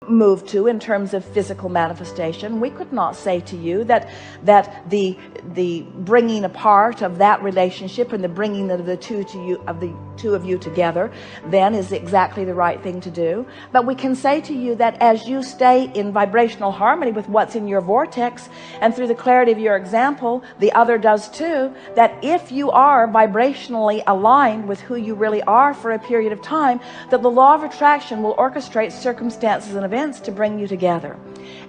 move to in terms of physical manifestation. We could not say to you that the bringing apart of that relationship and the bringing of the two of you together then is exactly the right thing to do. But we can say to you that as you stay in vibrational harmony with what's in your vortex, and through the clarity of your example, the other does too, that if you are vibrationally aligned with who you really are for a period of time, that the law of attraction will orchestrate circumstances and events to bring you together.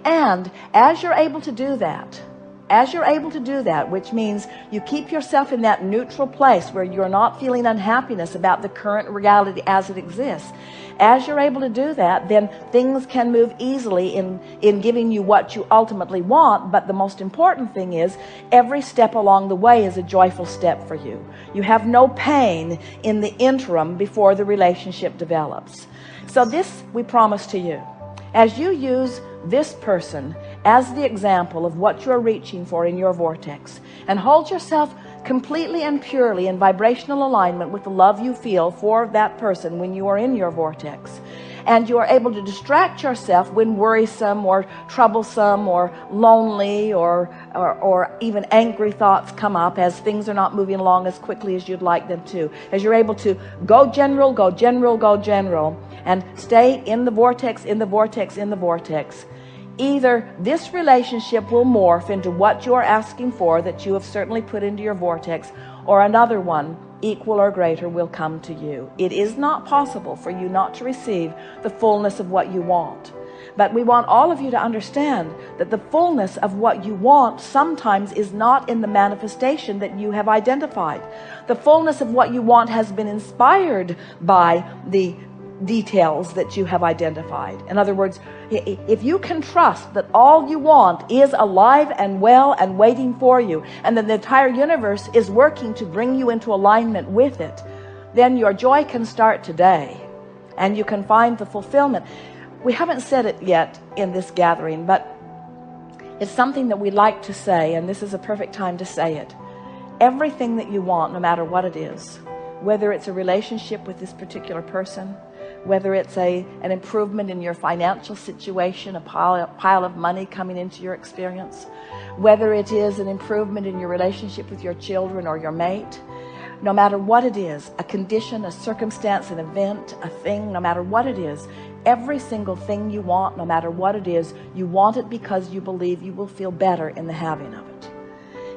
And as you're able to do that, which means you keep yourself in that neutral place where you're not feeling unhappiness about the current reality as it exists, as you're able to do that, then things can move easily in giving you what you ultimately want. But the most important thing is every step along the way is a joyful step for you. You have no pain in the interim before the relationship develops. So this we promise to you. As you use this person as the example of what you're reaching for in your vortex, and hold yourself completely and purely in vibrational alignment with the love you feel for that person when you are in your vortex, and you are able to distract yourself when worrisome or troublesome or lonely or even angry thoughts come up, as things are not moving along as quickly as you'd like them to, as you're able to go general, and stay in the vortex, either this relationship will morph into what you're asking for that you have certainly put into your vortex, or another one equal or greater will come to you. It is not possible for you not to receive the fullness of what you want. But we want all of you to understand that the fullness of what you want sometimes is not in the manifestation that you have identified. The fullness of what you want has been inspired by the details that you have identified. In other words, if you can trust that all you want is alive and well and waiting for you, and that the entire universe is working to bring you into alignment with it, then your joy can start today, and you can find the fulfillment. We haven't said it yet in this gathering, but it's something that we like to say, and this is a perfect time to say it. Everything that you want, no matter what it is, whether it's a relationship with this particular person, whether it's an improvement in your financial situation, a pile of money coming into your experience, whether it is an improvement in your relationship with your children or your mate, no matter what it is, a condition, a circumstance, an event, a thing, no matter what it is, every single thing you want, no matter what it is, you want it because you believe you will feel better in the having of it.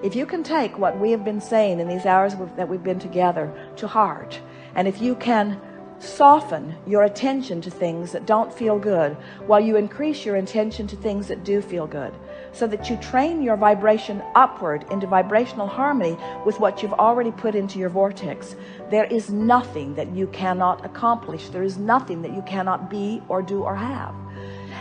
If you can take what we have been saying in these hours that we've been together to heart, and if you can soften your attention to things that don't feel good while you increase your attention to things that do feel good, so that you train your vibration upward into vibrational harmony with what you've already put into your vortex, there is nothing that you cannot accomplish. There is nothing that you cannot be or do or have.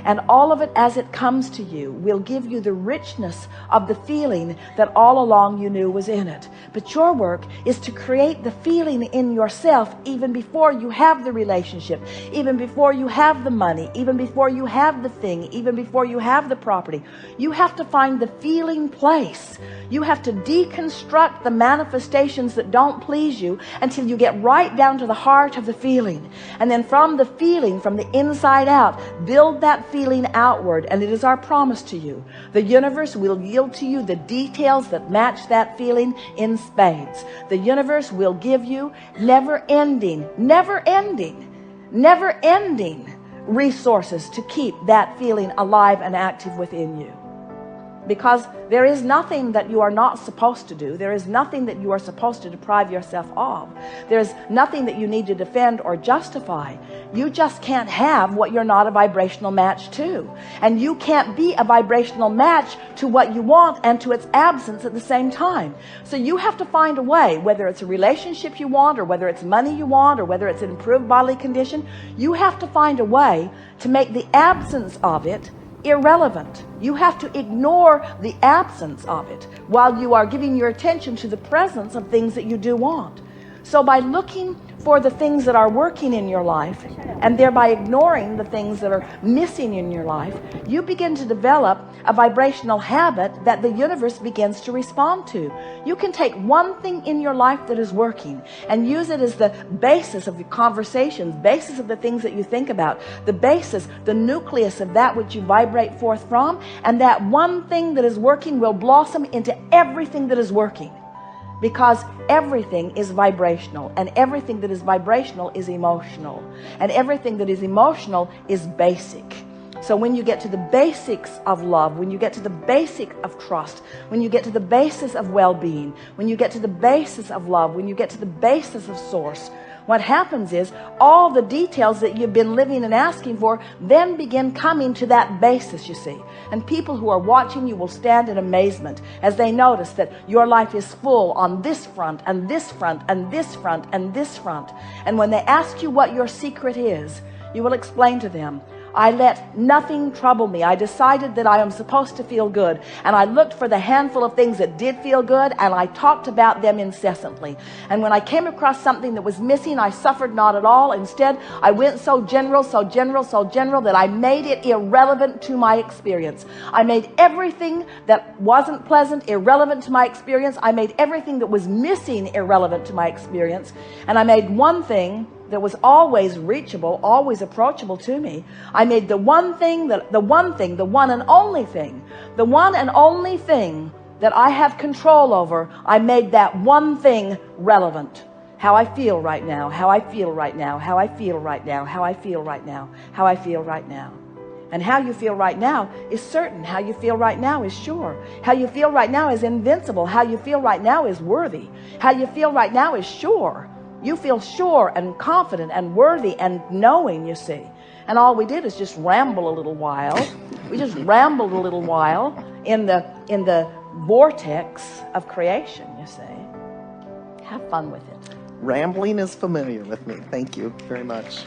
And all of it as it comes to you will give you the richness of the feeling that all along you knew was in it. But your work is to create the feeling in yourself even before you have the relationship, even before you have the money, even before you have the thing, even before you have the property. You have to find the feeling place. You have to deconstruct the manifestations that don't please you until you get right down to the heart of the feeling. And then from the feeling, from the inside out, build that feeling outward. And it is our promise to you, the universe will yield to you the details that match that feeling in spades. The universe will give you never-ending resources to keep that feeling alive and active within you. Because there is nothing that you are not supposed to do. There is nothing that you are supposed to deprive yourself of. There's nothing that you need to defend or justify. You just can't have what you're not a vibrational match to. And you can't be a vibrational match to what you want and to its absence at the same time. So you have to find a way, whether it's a relationship you want, or whether it's money you want, or whether it's an improved bodily condition, you have to find a way to make the absence of it irrelevant. You have to ignore the absence of it while you are giving your attention to the presence of things that you do want. So by looking for the things that are working in your life and thereby ignoring the things that are missing in your life, you begin to develop a vibrational habit that the universe begins to respond to. You can take one thing in your life that is working and use it as the basis of your conversations, basis of the things that you think about, the basis, the nucleus of that which you vibrate forth from, and that one thing that is working will blossom into everything that is working. Because everything is vibrational, and everything that is vibrational is emotional, and everything that is emotional is basic. So when you get to the basics of love, when you get to the basic of trust, when you get to the basis of well-being, when you get to the basis of love, when you get to the basis of source, what happens is all the details that you've been living and asking for then begin coming to that basis, you see. And people who are watching you will stand in amazement as they notice that your life is full on this front and this front and this front and this front. And when they ask you what your secret is, you will explain to them, I let nothing trouble me. I decided that I am supposed to feel good, and I looked for the handful of things that did feel good, and I talked about them incessantly. And when I came across something that was missing, I suffered not at all. Instead, I went so general that I made it irrelevant to my experience. I made everything that wasn't pleasant irrelevant to my experience. I made everything that was missing irrelevant to my experience. And I made one thing that was always reachable, always approachable to me. I made the one and only thing that I have control over. I made that one thing relevant. How I feel right now, how I feel right now, how I feel right now, how I feel right now, how I feel right now. And how you feel right now is certain. How you feel right now is sure. How you feel right now is invincible. How you feel right now is worthy. How you feel right now is sure. You feel sure and confident and worthy and knowing, you see. And all we did is just ramble a little while. We just rambled a little while in the vortex of creation, you see. Have fun with it. Rambling is familiar with me. Thank you very much.